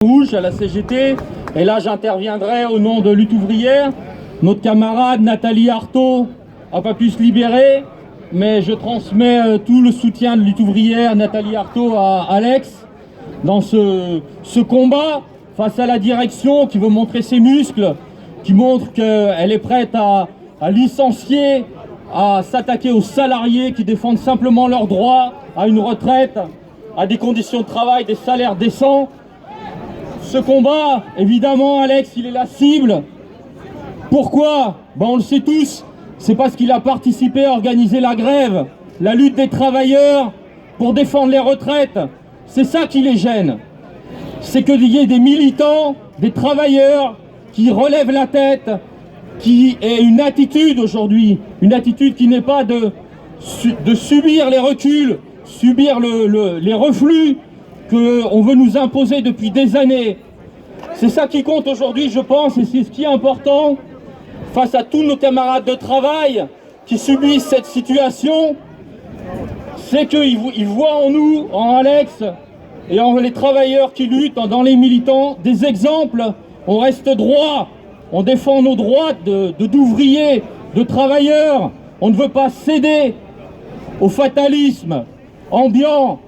Rouge à la CGT, et là j'interviendrai au nom de Lutte Ouvrière. Notre camarade Nathalie Arthaud n'a pas pu se libérer, mais je transmets tout le soutien de Lutte Ouvrière, Nathalie Arthaud, à Alex dans ce combat face à la direction qui veut montrer ses muscles, qui montre qu'elle est prête à licencier, à s'attaquer aux salariés qui défendent simplement leurs droits à une retraite, à des conditions de travail, des salaires décents. Ce combat, évidemment, Alex, il est la cible. Pourquoi? On le sait tous, c'est parce qu'il a participé à organiser la grève, la lutte des travailleurs pour défendre les retraites. C'est ça qui les gêne. C'est qu'il y ait des militants, des travailleurs qui relèvent la tête, qui aient une attitude aujourd'hui, une attitude qui n'est pas de subir les reculs, subir les reflux qu'on veut nous imposer depuis des années. C'est ça qui compte aujourd'hui, je pense, et c'est ce qui est important face à tous nos camarades de travail qui subissent cette situation, c'est qu'ils voient en nous, en Alex et en les travailleurs qui luttent, dans les militants, des exemples. On reste droit, on défend nos droits d'ouvriers, de travailleurs. On ne veut pas céder au fatalisme ambiant,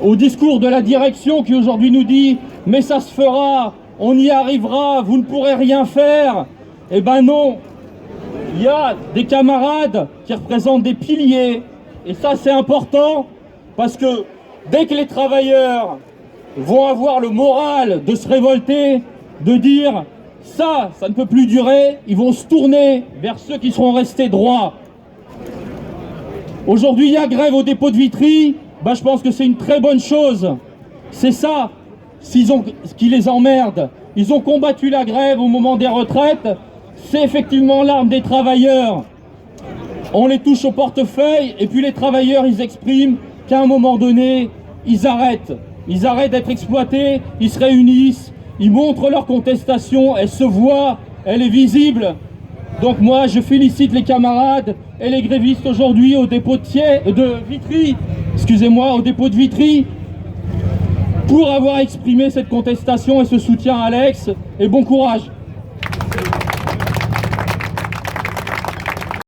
au discours de la direction qui aujourd'hui nous dit « mais ça se fera, on y arrivera, vous ne pourrez rien faire ». Eh ben non, il y a des camarades qui représentent des piliers, et ça c'est important, parce que dès que les travailleurs vont avoir le moral de se révolter, de dire « ça ne peut plus durer », ils vont se tourner vers ceux qui seront restés droits. Aujourd'hui, il y a grève au dépôt de Vitry. Je pense que c'est une très bonne chose. C'est ça ce qui les emmerde. Ils ont combattu la grève au moment des retraites. C'est effectivement l'arme des travailleurs. On les touche au portefeuille et puis les travailleurs, ils expriment qu'à un moment donné, ils arrêtent. Ils arrêtent d'être exploités, ils se réunissent, ils montrent leur contestation, elle se voit, elle est visible. Donc moi, je félicite les camarades et les grévistes aujourd'hui au dépôt de Vitry, au dépôt de Vitry, pour avoir exprimé cette contestation et ce soutien à Alex, et bon courage.